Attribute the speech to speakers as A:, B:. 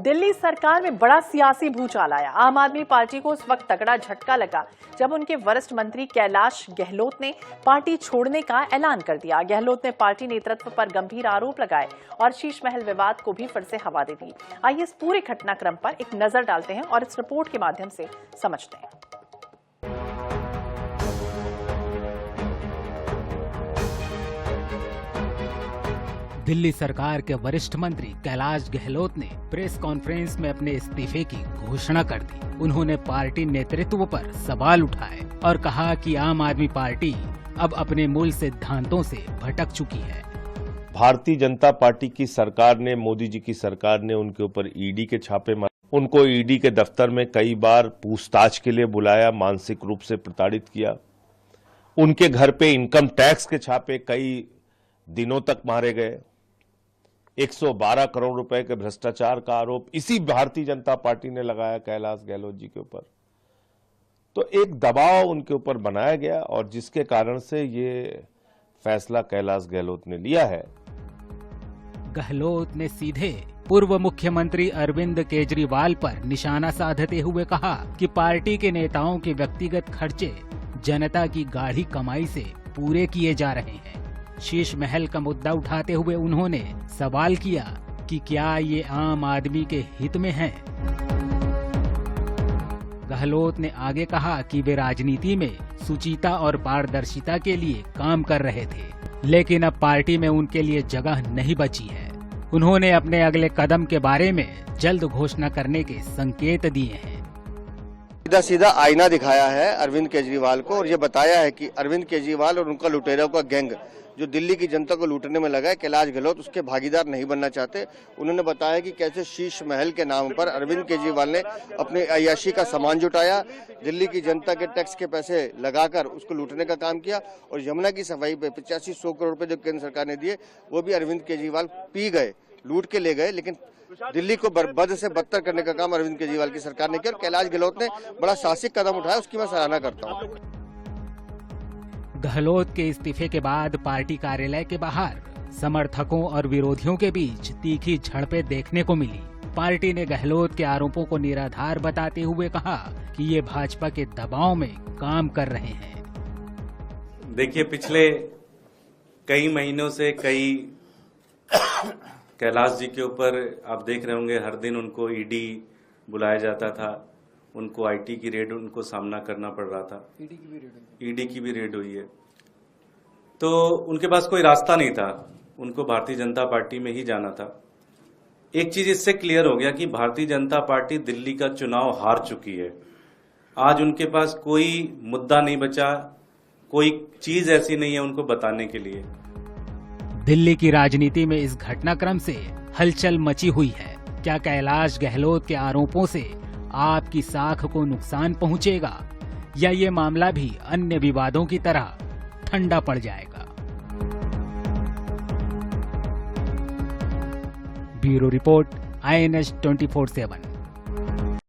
A: दिल्ली सरकार में बड़ा सियासी भूचाल आया। आम आदमी पार्टी को उस वक्त तगड़ा झटका लगा जब उनके वरिष्ठ मंत्री कैलाश गहलोत ने पार्टी छोड़ने का ऐलान कर दिया। गहलोत ने पार्टी नेतृत्व पर गंभीर आरोप लगाए और शीश महल विवाद को भी फिर से हवा दे दी। आइए इस पूरे घटनाक्रम पर एक नजर डालते हैं और इस रिपोर्ट के माध्यम से समझते हैं।
B: दिल्ली सरकार के वरिष्ठ मंत्री कैलाश गहलोत ने प्रेस कॉन्फ्रेंस में अपने इस्तीफे की घोषणा कर दी। उन्होंने पार्टी नेतृत्व पर सवाल उठाए और कहा कि आम आदमी पार्टी अब अपने मूल सिद्धांतों से भटक चुकी है।
C: भारतीय जनता पार्टी की सरकार ने, मोदी जी की सरकार ने उनके ऊपर ईडी के छापे मारे। उनको ईडी के दफ्तर में कई बार पूछताछ के लिए बुलाया, मानसिक रूप से प्रताड़ित किया। उनके घर पे इनकम टैक्स के छापे कई दिनों तक मारे गए। 112 करोड़ रुपए के भ्रष्टाचार का आरोप इसी भारतीय जनता पार्टी ने लगाया कैलाश गहलोत जी के ऊपर। तो एक दबाव उनके ऊपर बनाया गया और जिसके कारण से ये फैसला कैलाश गहलोत ने लिया है।
B: गहलोत ने सीधे पूर्व मुख्यमंत्री अरविंद केजरीवाल पर निशाना साधते हुए कहा कि पार्टी के नेताओं के व्यक्तिगत खर्चे जनता की गाढ़ी कमाई से पूरे किए जा रहे हैं। शीश महल का मुद्दा उठाते हुए उन्होंने सवाल किया कि क्या ये आम आदमी के हित में है। गहलोत ने आगे कहा कि वे राजनीति में सुचिता और पारदर्शिता के लिए काम कर रहे थे, लेकिन अब पार्टी में उनके लिए जगह नहीं बची है। उन्होंने अपने अगले कदम के बारे में जल्द घोषणा करने के संकेत दिए हैं।
D: सीधा सीधा आईना दिखाया है अरविंद केजरीवाल को और ये बताया है कि अरविंद केजरीवाल और उनका लुटेरों का गैंग जो दिल्ली की जनता को लूटने में लगा है, कैलाश गहलोत उसके भागीदार नहीं बनना चाहते। उन्होंने बताया कि कैसे शीश महल के नाम पर अरविंद केजरीवाल ने अपने अय्याशी का सामान जुटाया, दिल्ली की जनता के टैक्स के पैसे लगाकर उसको लूटने का काम किया और यमुना की सफाई पे 85-100 करोड़ रुपए जो केंद्र सरकार ने दिए वो भी अरविंद केजरीवाल पी गए, लूट के ले गए। लेकिन दिल्ली को बद से बदतर करने का काम अरविंद केजरीवाल की सरकार ने किया और कैलाश गहलोत ने बड़ा साहसिक कदम उठाया, उसकी मैं सराहना करता हूँ।
B: गहलोत के इस्तीफे के बाद पार्टी कार्यालय के बाहर समर्थकों और विरोधियों के बीच तीखी झड़पें देखने को मिली। पार्टी ने गहलोत के आरोपों को निराधार बताते हुए कहा कि ये भाजपा के दबाव में काम कर रहे हैं।
E: देखिए, पिछले कई महीनों से कैलाश जी के ऊपर आप देख रहे होंगे, हर दिन उनको ईडी बुलाया जाता था, उनको आईटी की रेड उनको सामना करना पड़ रहा था। ईडी की भी रेड हुई है। तो उनके पास कोई रास्ता नहीं था, उनको भारतीय जनता पार्टी में ही जाना था। एक चीज इससे क्लियर हो गया कि भारतीय जनता पार्टी दिल्ली का चुनाव हार चुकी है। आज उनके पास कोई मुद्दा नहीं बचा, कोई चीज ऐसी नहीं है उनको बताने के लिए।
B: दिल्ली की राजनीति में इस घटनाक्रम से हलचल मची हुई है। क्या कैलाश गहलोत के आरोपों से आपकी साख को नुकसान पहुंचेगा या ये मामला भी अन्य विवादों की तरह ठंडा पड़ जाएगा? Bureau report, INS 24/7।